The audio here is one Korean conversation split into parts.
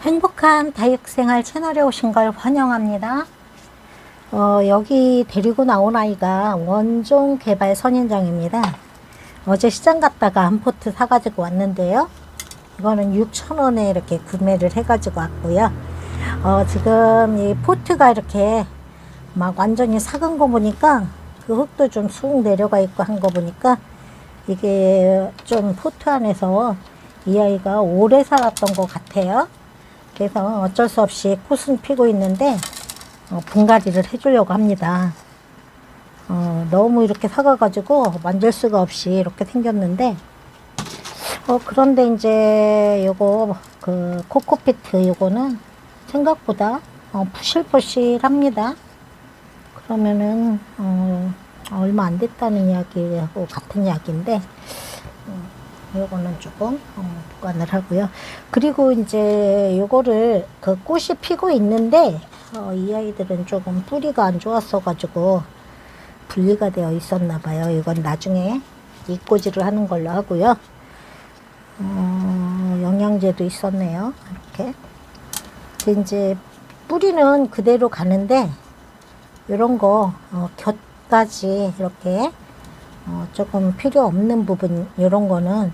행복한 다육생활 채널에 오신 걸 환영합니다. 여기 데리고 나온 아이가 원종 개발 선인장입니다. 어제 시장 갔다가 한 포트 사가지고 왔는데요. 이거는 6,000원에 이렇게 구매를 해가지고 왔고요. 지금 이 포트가 이렇게 막 완전히 삭은 거 보니까 그 흙도 좀 쑥 내려가 있고 한 거 보니까 이게 좀 포트 안에서 이 아이가 오래 살았던 것 같아요. 그래서 어쩔 수 없이 꽃은 피고 있는데 분갈이를 해주려고 합니다. 너무 이렇게 삭아가지고 만질 수가 없이 이렇게 생겼는데 그런데 이제 요거 그 코코피트 요거는 생각보다 푸실푸실합니다. 그러면은 얼마 안 됐다는 이야기하고 같은 이야기인데 요거는 조금 보관을 하고요. 그리고 이제 요거를 그 꽃이 피고 있는데 이 아이들은 조금 뿌리가 안 좋았어 가지고 분리가 되어 있었나 봐요. 이건 나중에 잎꽂이를 하는 걸로 하고요. 영양제도 있었네요. 이렇게 이제 뿌리는 그대로 가는데 요런 거 곁까지 이렇게 조금 필요 없는 부분 요런 거는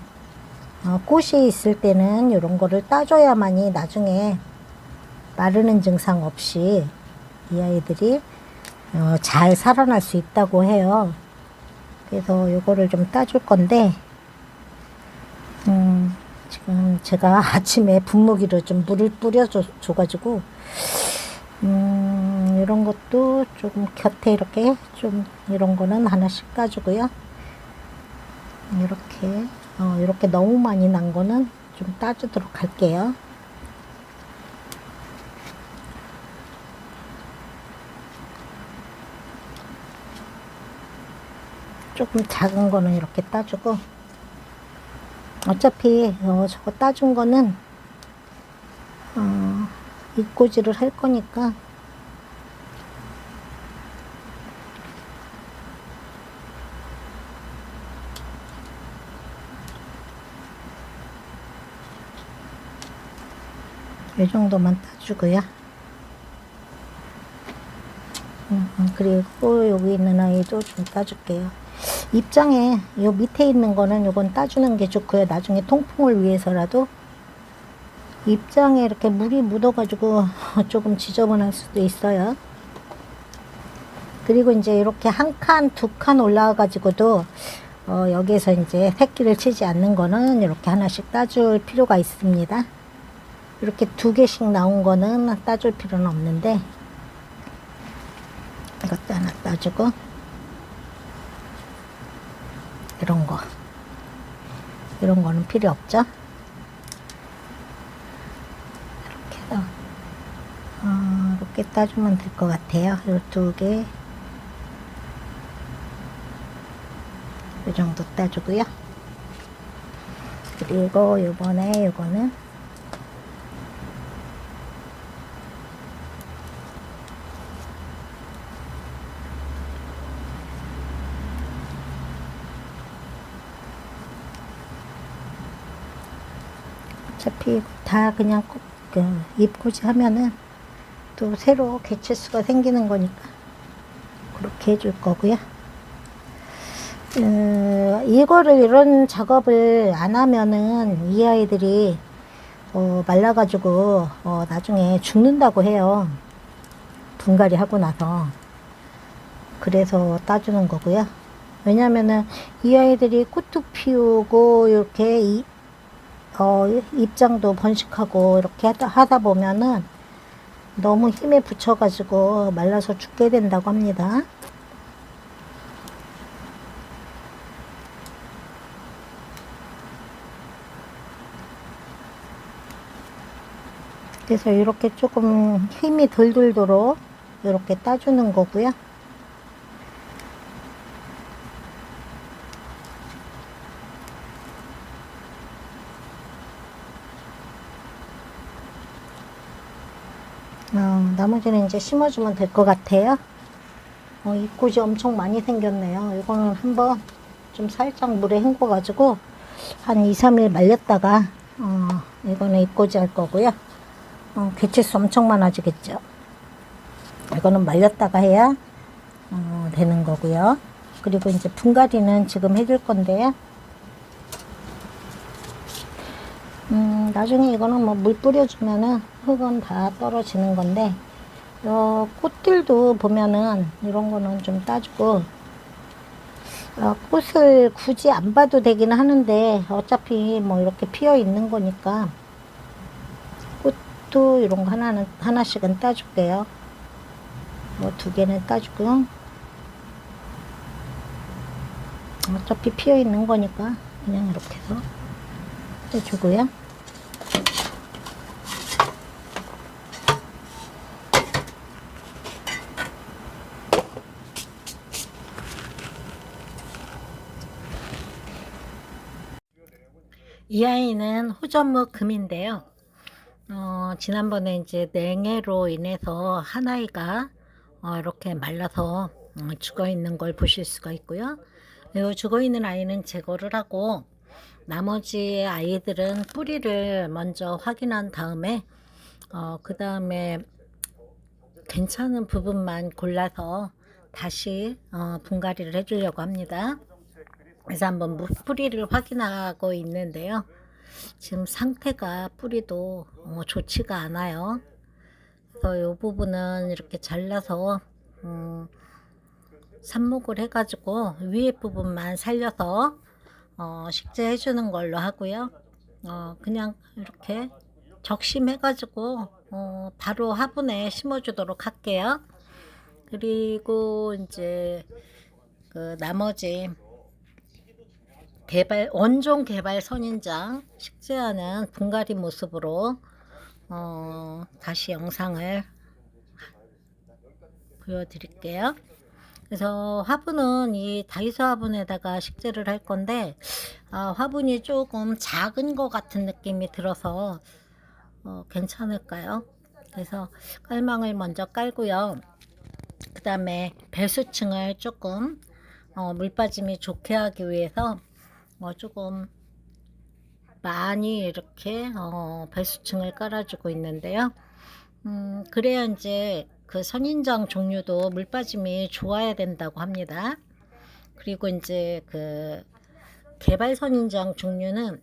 꽃이 있을 때는 요런 거를 따줘야만이 나중에 마르는 증상 없이 이 아이들이 잘 살아날 수 있다고 해요. 그래서 요거를 좀 따줄 건데 지금 제가 아침에 분무기로 좀 물을 뿌려줘 가지고 이런 것도 조금 곁에 이렇게 좀 이런 거는 하나씩 까주고요. 이렇게 너무 많이 난 거는 좀 따주도록 할게요. 조금 작은 거는 이렇게 따주고 어차피 저거 따준 거는 잎꽂이를 할 거니까 이 정도만 따주고요. 그리고 여기 있는 아이도 좀 따줄게요. 입장에 요 밑에 있는 거는 요건 따주는 게 좋고요. 나중에 통풍을 위해서라도 입장에 이렇게 물이 묻어 가지고 조금 지저분할 수도 있어요. 그리고 이제 이렇게 한 칸, 두 칸 올라와 가지고도 여기에서 이제 새끼를 치지 않는 거는 이렇게 하나씩 따줄 필요가 있습니다. 이렇게 두 개씩 나온 거는 따줄 필요는 없는데 이것도 하나 따주고 이런 거는 필요 없죠. 이렇게 해서 이렇게 따주면 될 것 같아요. 이 두 개, 이 정도 따주고요. 그리고 요번에 요거는 어차피 다 그냥 잎꽂이 하면은 또 새로 개체수가 생기는 거니까 그렇게 해줄 거고요. 이런 작업을 안 하면은 이 아이들이 말라가지고 나중에 죽는다고 해요. 분갈이 하고 나서. 그래서 따주는 거고요. 왜냐면은 이 아이들이 꽃도 피우고 이렇게 입장도 번식하고 이렇게 하다 보면은 너무 힘에 붙여가지고 말라서 죽게 된다고 합니다. 그래서 이렇게 조금 힘이 덜 들도록 이렇게 따주는 거고요. 나머지는 이제 심어주면 될 것 같아요. 잎꽃이 엄청 많이 생겼네요. 이거는 한번 좀 살짝 물에 헹궈 가지고 한 2, 3일 말렸다가 이거는 잎꽂이 할 거고요. 개체수 엄청 많아지겠죠. 이거는 말렸다가 해야 되는 거고요. 그리고 이제 분갈이는 지금 해줄 건데요. 나중에 이거는 뭐 물 뿌려주면은 흙은 다 떨어지는 건데, 꽃들도 보면은 이런 거는 좀 따주고, 꽃을 굳이 안 봐도 되긴 하는데, 어차피 뭐 이렇게 피어 있는 거니까, 꽃도 이런 거 하나씩은 따줄게요. 뭐 2개는 따주고, 어차피 피어 있는 거니까, 그냥 이렇게 해서 떼주고요. 이 아이는 호전무 금인데요. 지난번에 이제 냉해로 인해서 한 아이가 이렇게 말라서 죽어 있는 걸 보실 수가 있고요. 이 죽어 있는 아이는 제거를 하고, 나머지 아이들은 뿌리를 먼저 확인한 다음에 그 다음에 괜찮은 부분만 골라서 다시 분갈이를 해주려고 합니다. 그래서 한번 뿌리를 확인하고 있는데요. 지금 상태가 뿌리도 좋지가 않아요. 그래서 이 부분은 이렇게 잘라서 삽목을 해가지고 위에 부분만 살려서 식재해 주는 걸로 하고요. 그냥 이렇게 적심해가지고 바로 화분에 심어주도록 할게요. 그리고 이제 그 나머지 원종 개발 선인장 식재하는 분갈이 모습으로 다시 영상을 보여드릴게요. 그래서 화분은 이 다이소 화분에다가 식재를 할 건데, 화분이 조금 작은 것 같은 느낌이 들어서 괜찮을까요? 그래서 깔망을 먼저 깔고요. 그 다음에 배수층을 조금 물 빠짐이 좋게 하기 위해서 조금 많이 이렇게 배수층을 깔아주고 있는데요. 그래야 이제 그 선인장 종류도 물 빠짐이 좋아야 된다고 합니다. 그리고 이제 그 개발 선인장 종류는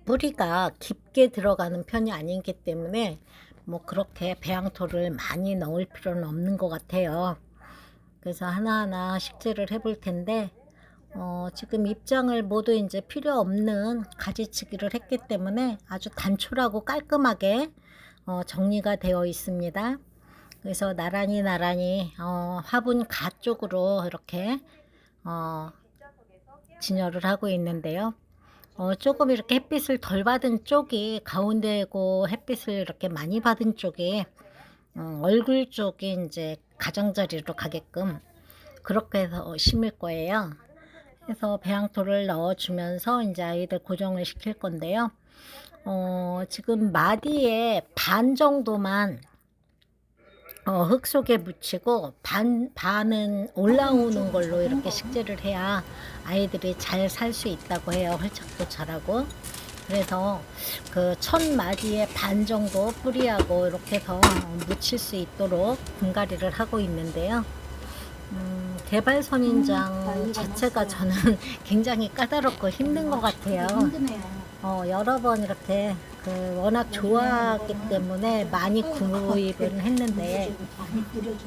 뿌리가 깊게 들어가는 편이 아니기 때문에 뭐 그렇게 배양토를 많이 넣을 필요는 없는 것 같아요. 그래서 하나하나 식재를 해볼 텐데, 지금 입장을 모두 이제 필요 없는 가지치기를 했기 때문에 아주 단촐하고 깔끔하게 정리가 되어 있습니다. 그래서 나란히 화분 가 쪽으로 이렇게 진열을 하고 있는데요. 조금 이렇게 햇빛을 덜 받은 쪽이 가운데고, 햇빛을 이렇게 많이 받은 쪽이 얼굴 쪽이 이제 가장자리로 가게끔 그렇게 해서 심을 거예요. 그래서 배양토를 넣어주면서 이제 아이들 고정을 시킬 건데요. 지금 마디에 반 정도만 흙 속에 묻히고 반은 올라오는 걸로 이렇게 식재를 해야 아이들이 잘 살 수 있다고 해요. 활착도 잘하고. 그래서 그 첫 마디에 반 정도 뿌리하고 이렇게 해서 묻힐 수 있도록 분갈이를 하고 있는데요. 개발 선인장 자체가 저는 굉장히 까다롭고 힘든 것 같아요. 여러 번 이렇게 워낙 좋아하기 때문에 많이 구입을 했는데,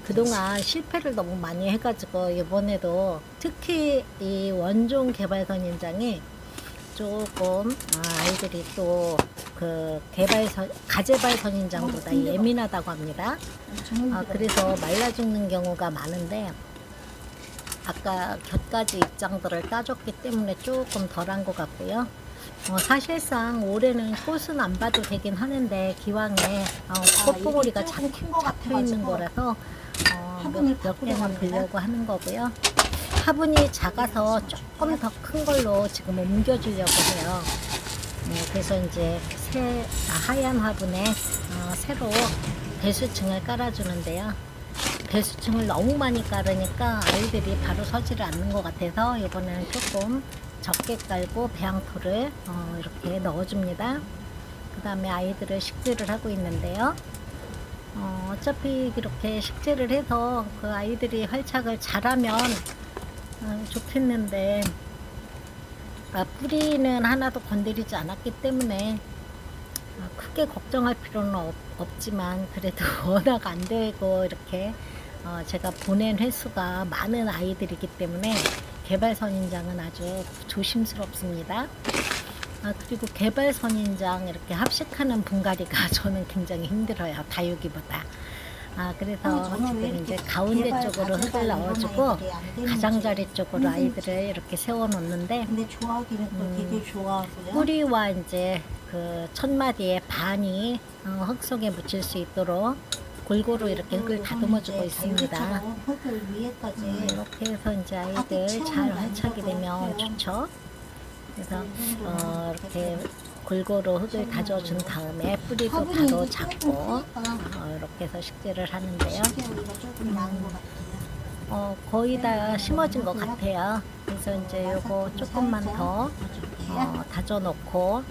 그동안 실패를 너무 많이 해가지고 이번에도 특히 이 원종 개발 선인장이 조금 아이들이 또 그 가재발 선인장보다 예민하다고 합니다. 그래서 말라 죽는 경우가 많은데, 아까 곁가지 입장들을 따줬기 때문에 조금 덜한 것 같고요. 사실상 올해는 꽃은 안 봐도 되긴 하는데, 기왕에 꽃봉오리가 잡혀 있는 거라서 몇 개만 보려고 하는 거고요. 화분이 작아서 조금 더 큰 걸로 지금 옮겨주려고 해요. 그래서 이제 하얀 화분에 새로 배수층을 깔아주는데요. 배수층을 너무 많이 깔으니까 아이들이 바로 서지를 않는 것 같아서 이번에는 조금 적게 깔고 배양토를 이렇게 넣어줍니다. 그 다음에 아이들을 식재를 하고 있는데요. 어차피 이렇게 식재를 해서 그 아이들이 활착을 잘하면 좋겠는데, 뿌리는 하나도 건드리지 않았기 때문에 크게 걱정할 필요는 없지만, 그래도 워낙 안 되고 이렇게 제가 보낸 횟수가 많은 아이들이기 때문에 개발 선인장은 아주 조심스럽습니다. 그리고 개발 선인장 이렇게 합식하는 분갈이가 저는 굉장히 힘들어요, 다육이보다. 그래서 지금 이제 가운데 쪽으로 흙을 넣어주고 가장자리 쪽으로 아이들을 이렇게 세워 놓는데, 근데 좋아하기는 또 되게 좋아하고요. 뿌리와 이제 그 첫 마디의 반이 흙 속에 묻힐 수 있도록 골고루 이렇게 흙을 다듬어 주고 있습니다. 흙을 위에까지 이렇게 해서 이제 아이들 잘 활착이 되면 좋죠. 그래서 이렇게 골고루 흙을 다져준 다음에 뿌리도 바로 잡고 이렇게 해서 식재를 하는데요. 조금 나은 것 같아요. 거의 다 심어진 것 같아요. 그래서 이제 요거 조금만 더 다져 놓고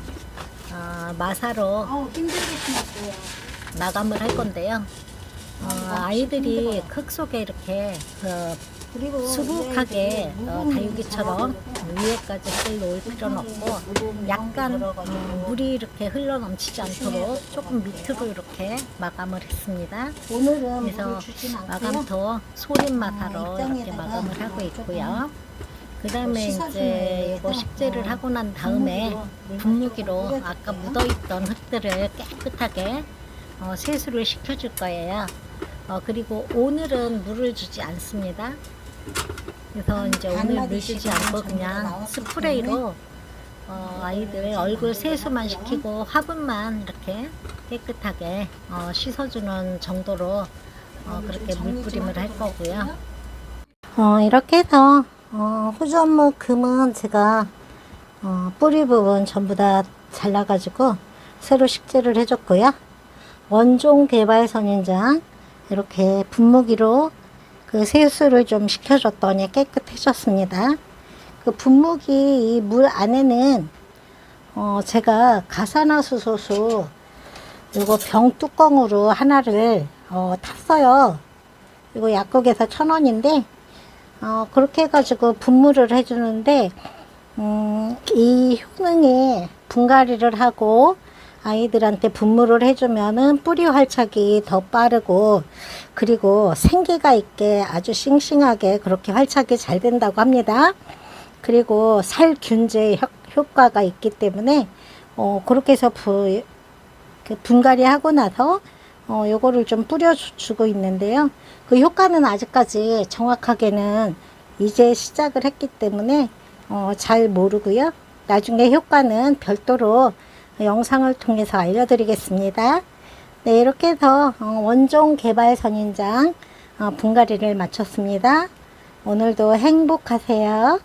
마사로 힘들게 심었어요. 마감을 할 건데요. 아이들이 흙 속에 이렇게 그리고 수북하게 다육이처럼 위에까지 흙을 놓을 필요는 없고, 약간 물이 이렇게 흘러 넘치지 않도록 조금 밑으로 이렇게 마감을 했습니다. 오늘은 그래서 물을 주진 않고요. 마감토 소림 마사로 이렇게 마감을 하고 있고요. 그 다음에 이제 이거 식재를 하고 난 다음에 분무기로 아까 묻어있던 흙들을 깨끗하게 세수를 시켜줄 거예요. 그리고 오늘은 물을 주지 않습니다. 그래서 이제 오늘 물 주지 않고 그냥 스프레이로 아이들 얼굴 세수만 시키고 화분만 이렇게 깨끗하게 씻어주는 정도로 그렇게 물뿌림을 할 거고요. 이렇게 해서 후전무 금은 제가 뿌리 부분 전부 다 잘라가지고 새로 식재를 해줬고요. 원종 개발 선인장 이렇게 분무기로 그 세수를 좀 시켜줬더니 깨끗해졌습니다. 그 분무기 이 물 안에는 제가 가사나수소수 이거 병 뚜껑으로 하나를 탔어요. 이거 약국에서 1,000원인데 그렇게 해가지고 분무를 해주는데 이 효능에 분갈이를 하고 아이들한테 분무를 해주면은 뿌리 활착이 더 빠르고, 그리고 생기가 있게 아주 싱싱하게 그렇게 활착이 잘 된다고 합니다. 그리고 살균제 효과가 있기 때문에 그렇게 해서 분갈이 하고 나서 요거를 좀 뿌려주고 있는데요. 그 효과는 아직까지 정확하게는 이제 시작을 했기 때문에 잘 모르고요. 나중에 효과는 별도로 영상을 통해서 알려드리겠습니다. 네, 이렇게 해서 원종 개발 선인장 분갈이를 마쳤습니다. 오늘도 행복하세요.